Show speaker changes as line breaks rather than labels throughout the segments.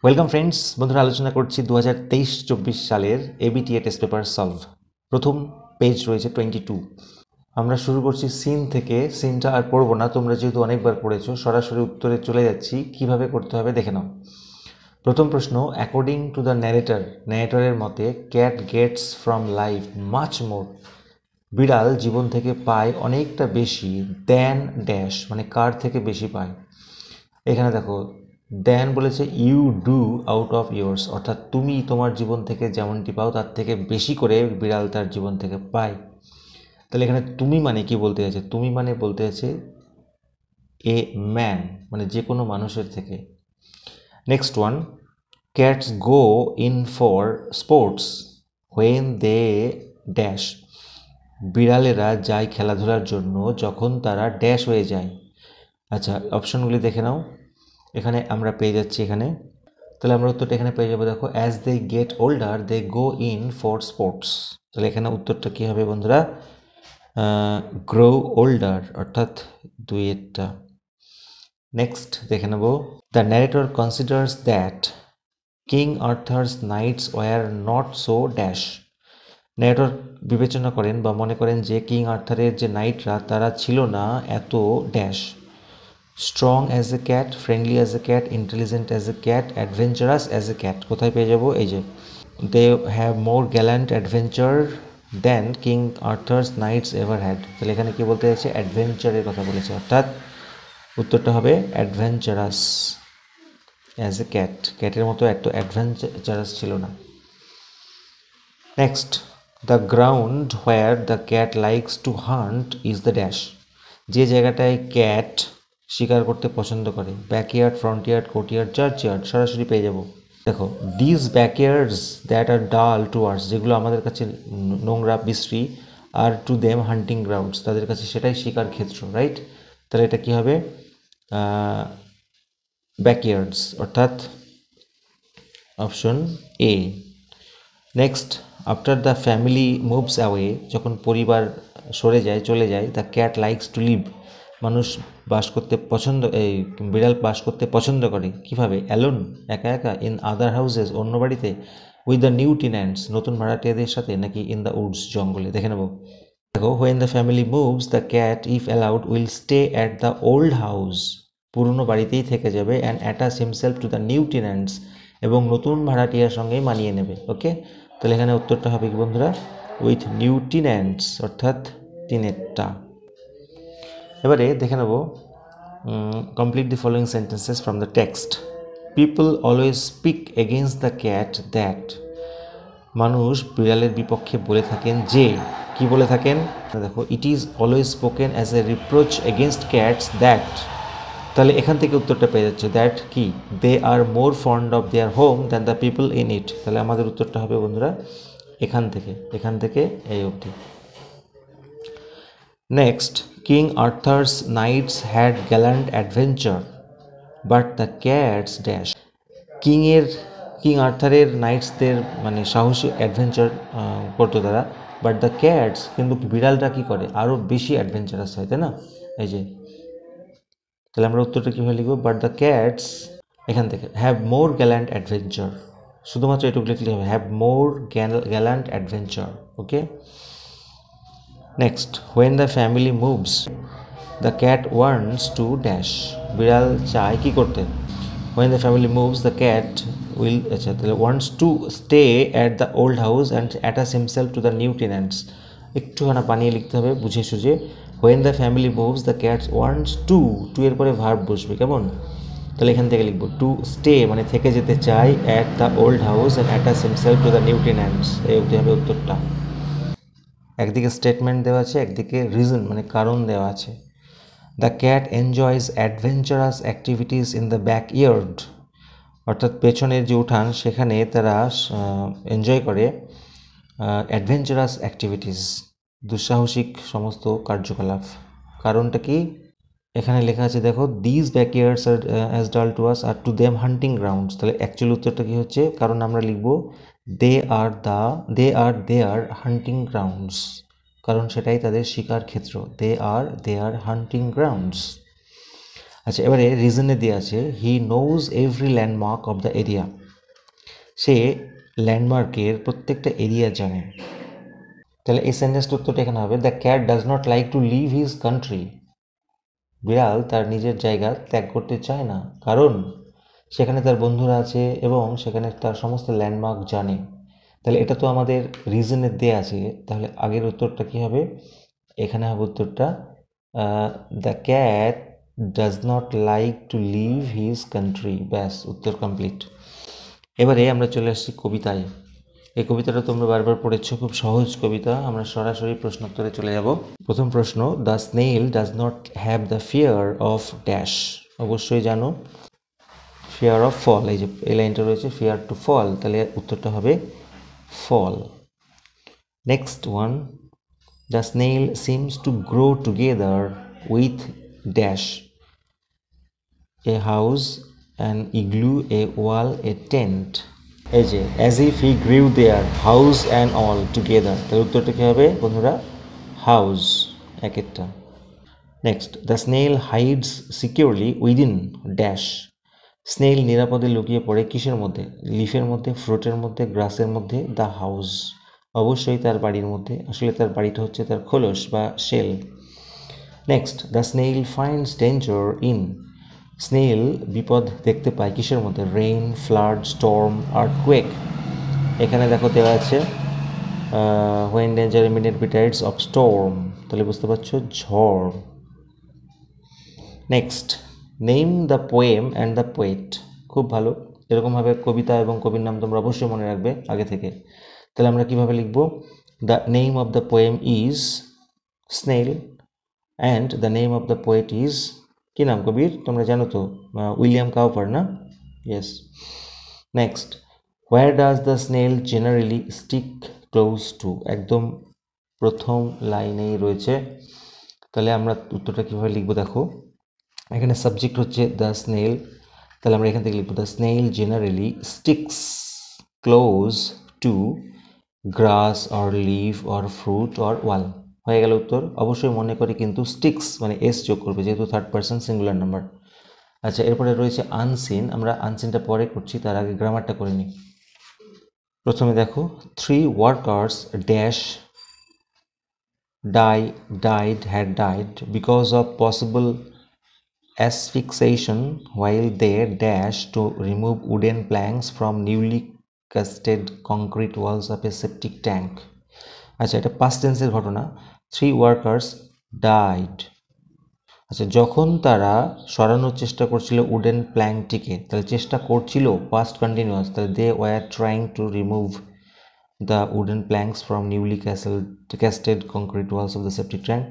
Welcome friends, বন্ধুরা আলোচনা করছি 2023-24 সালের এবিটিএ টেস্ট পেপার সলভ। প্রথম পেজ রয়েছে 22। আমরা শুরু করছি সিন থেকে। সিনটা আর পড়বো না, তোমরা যেহেতু অনেকবার পড়েছো, সরাসরি উত্তরে চলে যাচ্ছি। কিভাবে করতে হবে দেখে নাও। প্রথম প্রশ্ন, অ্যাকর্ডিং টু দ্য ন্যারেটরের মতে cat gets from life much more, বিড়াল জীবন থেকে পায় অনেকটা বেশি দ্যান ড্যাশ, মানে কার থেকে বেশি পায়। এখানে দেখো দেন বলেছে you do out of years, অর্থাৎ তুমি তোমার জীবন থেকে যেমনটি পাও তার থেকে বেশি করে বিড়াল তার জীবন থেকে পায়। তাহলে এখানে তুমি মানে কি বলতে আছে? তুমি মানে বলতে আছে এ ম্যান, মানে যে কোনো মানুষের থেকে। Next one, cats go in for sports when they dash, বিড়ালেরা যায় খেলাধুলার জন্য যখন তারা ড্যাশ হয়ে যায়। আচ্ছা, অপশনগুলি দেখে নাও। এখানে আমরা পেয়ে যাচ্ছি এখানে, তাহলে আমরা উত্তরটা এখানে পেয়ে যাবো। দেখো, as they get older they go in for sports. তাহলে এখানে উত্তরটা কী হবে বন্ধুরা? গ্রো ওল্ডার, অর্থাৎ দুইয়েরটা। নেক্সট দেখে নেব, the narrator considers that King Arthur's knights were not so dash, ন্যারেটর বিবেচনা করেন বা মনে করেন যে কিং আর্থারের যে নাইটরা তারা ছিল না এত dash, strong as a cat, friendly as a cat, intelligent as a cat, adventurous as a cat. কোথায় পেয়ে যাবো? এই যে they have more gallant adventure than King Arthur's knights ever had. তাহলে এখানে কি বলতে চাইছে? অ্যাডভেঞ্চারের কথা বলেছে, অর্থাৎ উত্তরটা হবে অ্যাডভেঞ্চারাস অ্যাজ এ ক্যাট, ক্যাটের মতো এত অ্যাডভেঞ্চারাস ছিল না। Next, the ground where the cat likes to hunt is the dash, যে জায়গাটায় ক্যাট শিকার করতে পছন্দ করে। Backyard, front yard, courtyard, churchyard. সরাসরি পেয়ে যাবো। দেখো, দিস ব্যাকইয়ার্ডস দ্যাট আর ডাল টু আর্স, যেগুলো আমাদের কাছে নোংরা বিশ্রী, আর টু দেম হান্টিং গ্রাউন্ডস, তাদের কাছে সেটাই শিকার ক্ষেত্র, রাইট? তাহলে এটা কী হবে? ব্যাকইয়ার্ডস, অর্থাৎ option A. Next, after the family moves away, যখন পরিবার সরে যায়, চলে যায়, the cat likes to live, মানুষ বাস করতে পছন্দ, এই বিড়াল বাস করতে পছন্দ করে কীভাবে? অ্যালোন, একা একা, ইন আদার হাউসেস, অন্য বাড়িতে, উইথ দ্য নিউ টেন্যান্টস, নতুন ভাড়াটিয়াদের সাথে, নাকি ইন দ্য উডস, জঙ্গলে। দেখে নেব। দেখো, when the family moves the cat if allowed will stay at the old house, পুরনো বাড়িতেই থেকে যাবে, and attach himself to the new tenants, এবং নতুন ভাড়াটিয়ার সঙ্গেই মানিয়ে নেবে। ওকে, তাহলে এখানে উত্তরটা হবে কি বন্ধুরা? উইথ নিউ টেন্যান্টস, অর্থাৎ তিনেরটা। এবারে দেখে নেব, complete the following sentences from the text. People always speak against the cat that, মানুষ বিড়ালের বিপক্ষে বলে থাকেন যে, কি বলে থাকেন? দেখো, it is always spoken as a reproach against cats that, তাহলে এখান থেকে উত্তরটা পেয়ে যাচ্ছে দ্যাট কি? They are more fond of their home than the people in it. তাহলে আমাদের উত্তরটা হবে বন্ধুরা এখান থেকে এই অবধি। Next, King Arthur's knights had gallant adventure but the cats dash, King আর্থারের নাইটসদের মানে সাহসী অ্যাডভেঞ্চার করতো তারা, বাট দ্য ক্যাটস, কিন্তু বিড়ালটা কী করে? আরও বেশি অ্যাডভেঞ্চারাস হয়, তাই না? এই যে, তাহলে আমরা উত্তরটা কীভাবে লিখব? বাট দ্য ক্যাটস, এখান থেকে হ্যাভ মোর গ্যাল্যান্ট অ্যাডভেঞ্চার, শুধুমাত্র এটুকু লিখলে হবে, have more gallant adventure. Okay, next, when the family moves the cat wants to dash, বিড়াল চায় কী করতে? When the family moves the cat will, আচ্ছা, তাহলে wants to stay at the old house and attach himself to the new tenants. একটুখানা বানিয়ে লিখতে হবে বুঝে সুঝে। When the family moves the cats wants to, to এর পরে ভার্ব বসবে, কেমন? তাহলে এখান থেকে লিখবো টু স্টে, মানে থেকে যেতে চাই, at the old house and attach himself to the new tenants. এই অবধি হবে উত্তরটা। একদিকে স্টেটমেন্ট দেওয়া আছে, একদিকে রিজন মানে কারণ দেওয়া আছে। The cat enjoys adventurous activities in the backyard, অর্থাৎ পেছনের যে উঠান সেখানে তারা এনজয় করে অ্যাডভেঞ্চারাস অ্যাক্টিভিটিস, দুঃসাহসিক সমস্ত কার্যকলাপ। কারণটা কি? এখানে লেখা আছে, দেখো, this backyards are as dull to us are to them hunting grounds. তাহলে অ্যাকচুয়ালি উত্তরটা কী হচ্ছে? কারণ আমরা লিখব দে আর দেয়ার হান্টিং গ্রাউন্ডস, কারণ সেটাই তাদের শিকার ক্ষেত্র। They are hunting grounds. আচ্ছা, এবারে রিজনে দেওয়া আছে he knows every landmark of the area, সে ল্যান্ডমার্কের প্রত্যেকটা এরিয়া জানে। তাহলে এই সেন্টেন্সটা উত্তরটা এখানে হবে the cat does not like to leave his country, বিড়াল তার নিজের জায়গা ত্যাগ করতে চায় না, কারণ সেখানে তার বন্ধুরা আছে এবং সেখানে তার সমস্ত ল্যান্ডমার্ক জানে। তাহলে এটা তো আমাদের রিজনে দেয়া আছে, তাহলে আগের উত্তরটা কি হবে? এখানে হবে উত্তরটা the cat does not like to leave his country. ব্যাস, উত্তর কমপ্লিট। এবারে আমরা চলে আসছি কবিতায়। এই কবিতাটা তোমরা বারবার পড়েছো, খুব সহজ কবিতা। আমরা সরাসরি প্রশ্নোত্তরে চলে যাব। প্রথম প্রশ্ন, the snail does not have the fear of dash. অবশ্যই জানো, ফিয়ার অফ ফল। এই যে এই লাইনটা রয়েছে, ফিয়ার টু ফল, তাহলে উত্তরটা হবে ফল। Next one, the snail seems to grow together with dash, a house, an igloo, a wall, a tent. এই যে as if he grew their house and all together, তাহলে উত্তরটা কী হবে বন্ধুরা? হাউস, এক একটা। Next, the snail hides securely within dash, স্নেল নিরাপদে লুকিয়ে পড়ে কিসের মধ্যে? লিফের মধ্যে, ফ্রুটের মধ্যে, গ্রাসের মধ্যে, দ্য হাউস। অবশ্যই তার বাড়ির মধ্যে, আসলে তার বাড়িটা হচ্ছে তার খোলস বা shell. Next, the snail finds danger in, snail বিপদ দেখতে পায় কিসের মধ্যে? Rain, flood, storm, earthquake. এখানে দেখো দেওয়া আছে when danger immediate betides of storm, তাহলে বুঝতে পারছো ঝড়। Next, name the poem and the poet. খুব ভালো, এরকমভাবে কবিতা এবং কবির নাম তোমরা অবশ্যই মনে রাখবে আগে থেকে। তাহলে আমরা কীভাবে লিখব? The name of the poem is snail and the name of the poet is, কী নাম কবির তোমরা জানো তো? উইলিয়াম কাউপার, না? Yes. Next, where does the snail generally stick close to, একদম প্রথম লাইনেই রয়েছে। তাহলে আমরা উত্তরটা কীভাবে লিখবো দেখো, এখানে সাবজেক্ট হচ্ছে দ্য স্নেল, তাহলে আমরা এখান থেকে লিখবো the snail generally sticks close to grass or leave or fruit or wall. হয়ে গেল উত্তর। অবশ্যই মনে করে কিন্তু স্টিক্স মানে এস যোগ করবে, যেহেতু থার্ড পার্সন সিঙ্গুলার নাম্বার। আচ্ছা, এরপরে রয়েছে আনসিন। আমরা আনসিনটা পরে করছি, তার আগে গ্রামারটা করে নিই। প্রথমে দেখো, 3 workers dash had died because of possible asphyxiation while they dash to remove wooden planks from newly casted concrete walls of a septic tank. আচ্ছা, এটা পাস্ট টেন্সের ঘটনা। 3 ওয়ার্কার্স ডাইড। আচ্ছা, যখন তারা সরানোর চেষ্টা করছিল উডেন প্ল্যাঙ্কটিকে, তাহলে চেষ্টা করছিল পাস্ট কন্টিনিউয়াস, তাহলে they were trying to remove the wooden planks from newly casted concrete walls of the septic tank.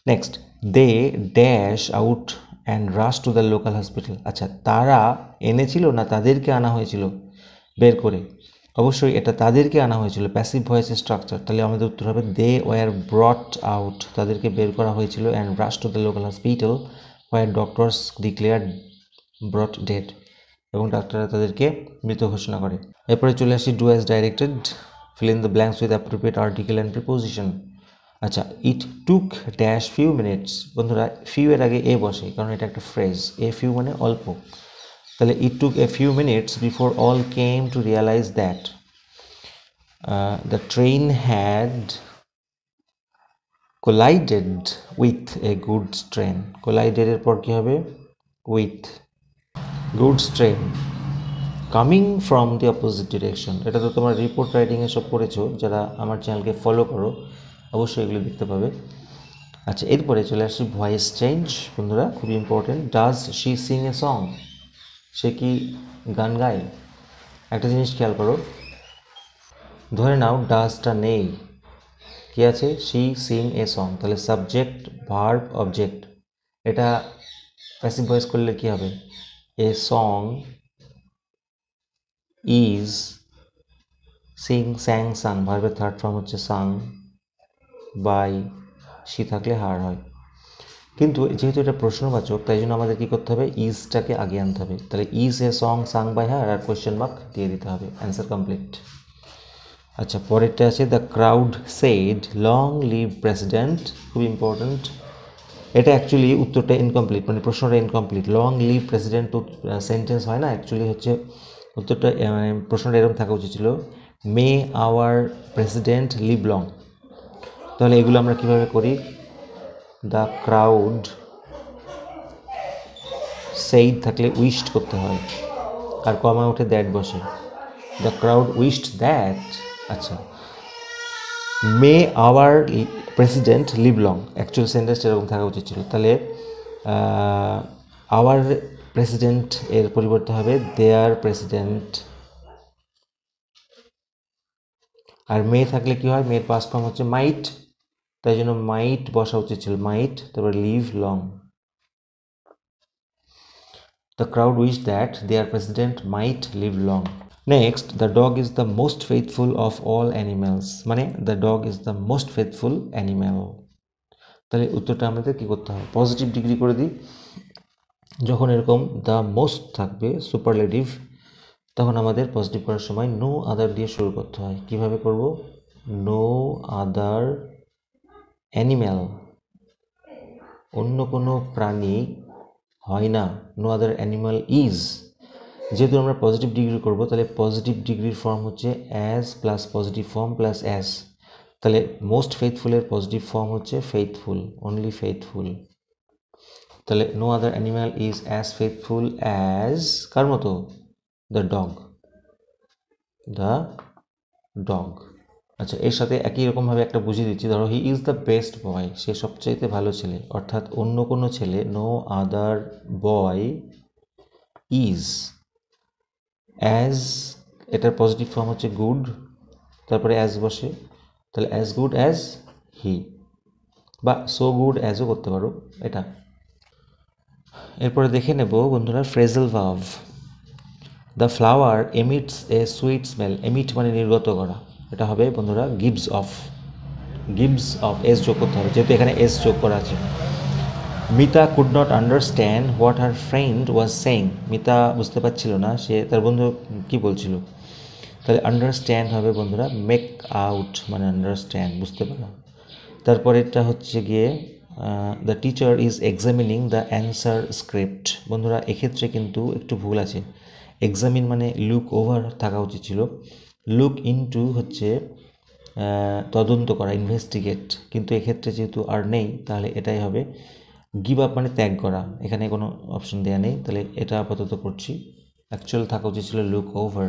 Next, they dash out and rush to the local hospital. আচ্ছা, তারা এনেছিল না তাদেরকে আনা হয়েছিল বের করে? অবশ্যই এটা তাদেরকে আনা হয়েছিল, প্যাসিভ ভয়েসের স্ট্রাকচার। তাহলে আমাদের উত্তর হবে দে ওয়ার ব্রট আউট, তাদেরকে বের করা হয়েছিল, and rush to the local hospital where doctors declare ব্রট dead, এবং ডাক্তাররা তাদেরকে মৃত ঘোষণা করে। এরপরে চলে আসি do as directed, fill in the blanks with appropriate article and preposition. আচ্ছা, ইট টুক ড্যাশ ফিউ মিনিটস। বন্ধুরা, ফিউ এর আগে এ বসে, কারণ এটা একটা ফ্রেজ। এ ফিউ মানে অল্প, তাহলে it took a few minutes before all came to realise that the train had collided with a goods train. কোলাইডেডের পর কী হবে? With. Goods train coming from the opposite direction. এটা তো তোমরা রিপোর্ট রাইটিংয়ে সব পড়েছো, যারা আমার চ্যানেলকে ফলো করো অবশ্যই এগুলো দেখতে পাবে। আচ্ছা, এরপরে চলে আসছি ভয়েস চেঞ্জ। বন্ধুরা, খুবই important. Does she sing a song, সে কি গান গায়? একটা জিনিস খেয়াল করো, ধরে নাও ডাজটা নেই, কি আছে? শি সিং এ সং, তাহলে সাবজেক্ট ভার্ব অবজেক্ট, এটা প্যাসিভ ভয়েস করলে কি হবে? A song is sing, sang, sung, ভার্বের থার্ড ফর্ম হচ্ছে সাং, বাই শি থাকলে হার হয়। কিন্তু যেহেতু এটা প্রশ্নবাচক, তাই জন্য আমাদের কী করতে হবে? ইজটাকে আগে আনতে হবে। তাহলে is a song sung by her, আর কোয়েশ্চেন মার্ক দিয়ে দিতে হবে। Answer complete. আচ্ছা, পরেরটা আছে the crowd said long live president. খুব ইম্পর্ট্যান্ট। এটা অ্যাকচুয়ালি উত্তরটা ইনকমপ্লিট, মানে প্রশ্নটা ইনকমপ্লিট। লং লিভ প্রেসিডেন্ট তো সেন্টেন্স হয় না, অ্যাকচুয়ালি হচ্ছে উত্তরটা মানে প্রশ্নটা এরকম থাকা উচিত ছিল, মে আওয়ার প্রেসিডেন্ট লিভ লং। তাহলে এগুলো আমরা কীভাবে করি, দ্য ক্রাউড সেইড থাকলে উইশড করতে হয়, আর কমা উঠে দ্যাট বসে, দ্য ক্রাউড উইশড দ্যাট। আচ্ছা, may our president live long, actual সেন্টেন্সটা এরকম থাকা উচিত ছিল। তাহলে আওয়ার প্রেসিডেন্ট এর পরিবর্তে হবে দেয়ার প্রেসিডেন্ট। আর মে থাকলে কি হয়, মেয়ের পাস্ট ফর্ম হচ্ছে মাইট, তাই জন্য মাইট বসা উচিত ছিল, মাইট, তারপর live long. The crowd wish that their president might live long. Next, the dog is the most faithful of all animals, মানে the dog is the most faithful animal. তাহলে উত্তরটা আমাদের কী করতে হবে, পজিটিভ ডিগ্রি করে দিই। যখন এরকম দ্য মোস্ট থাকবে সুপারলেটিভ, তখন আমাদের পজিটিভ করার সময় নো আদার দিয়ে শুরু করতে হয়। কিভাবে করব, নো আদার অ্যানিম্যাল, অন্য কোনো প্রাণী হয় না, নো আদার অ্যানিম্যাল ইজ। যেহেতু আমরা পজিটিভ ডিগ্রি করব, তাহলে পজিটিভ ডিগ্রির ফর্ম হচ্ছে as plus positive form plus as. তাহলে মোস্ট ফেথফুলের পজিটিভ ফর্ম হচ্ছে ফেথফুল, অনলি ফেথফুল। তাহলে no other animal is as faithful as কার মতো, দ্য ডগ, দ্য ডগ। আচ্ছা, এর সাথে একই রকমভাবে একটা বুঝিয়ে দিচ্ছি। ধরো he is the best boy, সে সবচাইতে ভালো ছেলে, অর্থাৎ অন্য কোনো ছেলে, no other boy is as, এটার পজিটিভ ফর্ম হচ্ছে গুড, তারপরে অ্যাজ বসে, তাহলে অ্যাজ গুড অ্যাজ হি, বা সো গুড অ্যাজও করতে পারো এটা। এরপরে দেখে নেব বন্ধুরা phrasal verb. The flower emits a sweet smell, emit মানে নির্গত করা, এটা হবে বন্ধুরা gives of, gives of, S যোগ করতে হবে যেহেতু এখানে এস যোগ করা আছে। Mita could not understand what her friend was saying, Mita বুঝতে পারছিল না সে তার বন্ধু কি বলছিল। তাহলে আন্ডারস্ট্যান্ড হবে বন্ধুরা মেক আউট, মানে আন্ডারস্ট্যান্ড, বুঝতে পারা। তারপরেরটা হচ্ছে গিয়ে the teacher is examining the answer script. বন্ধুরা এক্ষেত্রে কিন্তু একটু ভুল আছে, এক্সামিন মানে লুক ওভার থাকা উচিত ছিল, লুক ইনটু হচ্ছে তদন্ত করা, ইনভেস্টিগেট, কিন্তু এক্ষেত্রে যেহেতু আর নেই তাহলে এটাই হবে। গিভ আপ মানে ত্যাগ করা, এখানে কোনো অপশন দেওয়া নেই, তাহলে এটা আপাতত করছি। অ্যাকচুয়াল থাকা উচিত ছিল লুক ওভার।